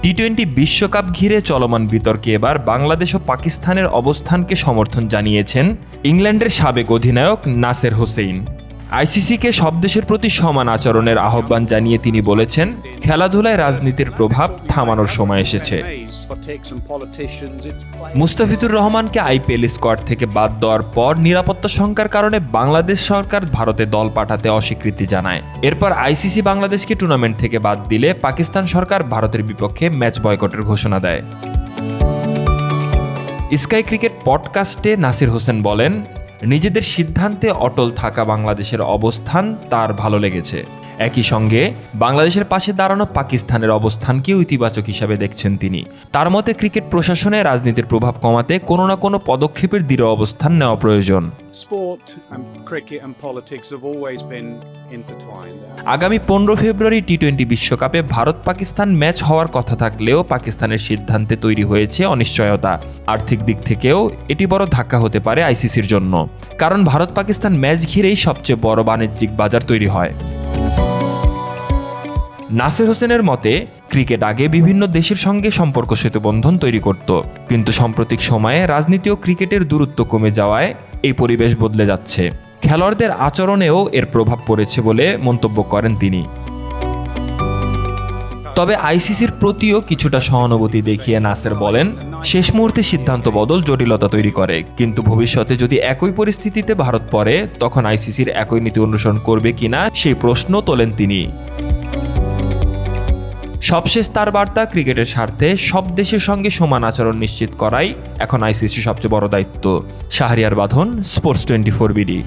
টি-20 বিশ্বকাপ ঘিরে চলমান বিতর্কে এবার বাংলাদেশ ও পাকিস্তানের অবস্থানকে সমর্থন জানিয়েছেন ইংল্যান্ডের সাবেক অধিনায়ক নাসের হোসেইন। আইসিসিকে সব দেশের প্রতি সমান আচরণের আহ্বান জানিয়ে তিনি বলেছেন, খেলাধুলায় রাজনীতির প্রভাব থামানোর সময় এসেছে। মুস্তাফিজুর রহমানকে আইপিএল স্কোয়াড থেকে বাদ দেওয়ার পর নিরাপত্তা শঙ্কার কারণে বাংলাদেশ সরকার ভারতে দল পাঠাতে অস্বীকৃতি জানায়। এরপর আইসিসি বাংলাদেশকে টুর্নামেন্ট থেকে বাদ দিলে পাকিস্তান সরকার ভারতের বিপক্ষে ম্যাচ বয়কটের ঘোষণা দেয়। স্কাই ক্রিকেট পডকাস্টে নাসির হোসেন বলেন, নিজেদের সিদ্ধান্তে অটল থাকা বাংলাদেশের অবস্থান তার ভালো লেগেছে। একই সঙ্গে বাংলাদেশের পাশে দাঁড়ানো পাকিস্তানের অবস্থানকেও ইতিবাচক হিসাবে দেখছেন তিনি। তার মতে ক্রিকেট প্রশাসনে রাজনীতির প্রভাব কমাতে কোনো না কোনো পদক্ষেপের দৃঢ় অবস্থান নেওয়া প্রয়োজন। আগামী 15 ফেব্রুয়ারি টি-20 বিশ্বকাপে ভারত পাকিস্তান ম্যাচ হওয়ার কথা থাকলেও পাকিস্তানের সিদ্ধান্তে তৈরি হয়েছে অনিশ্চয়তা। আর্থিক দিক থেকেও এটি বড় ধাক্কা হতে পারে আইসিসির জন্য, কারণ ভারত পাকিস্তান ম্যাচ ঘিরেই সবচেয়ে বড় বাণিজ্যিক বাজার তৈরি হয়। নাসির হোসেনের মতে, ক্রিকেট আগে বিভিন্ন দেশের সঙ্গে সম্পর্ক সেতুবন্ধন তৈরি করত, কিন্তু সাম্প্রতিক সময়ে রাজনীতি ও ক্রিকেটের দূরত্ব কমে যাওয়ায় এই পরিবেশ বদলে যাচ্ছে। খেলোয়াড়দের আচরণেও এর প্রভাব পড়েছে বলে মন্তব্য করেন তিনি। তবে আইসিসির প্রতিও কিছুটা সহানুভূতি দেখিয়ে নাসের বলেন, শেষ মুহূর্তে সিদ্ধান্ত বদল জটিলতা তৈরি করে, কিন্তু ভবিষ্যতে যদি একই পরিস্থিতিতে ভারত পড়ে তখন আইসিসির একই নীতি অনুসরণ করবে কিনা সেই প্রশ্ন তোলেন তিনি। সবশেষ তার বার্তা, ক্রিকেটের স্বার্থে সব দেশের সঙ্গে সমান আচরণ নিশ্চিত করাই এখন আইসিসির সবচেয়ে বড় দায়িত্ব। শাহরিয়ার বাঁধন, স্পোর্টস 24 বিডি।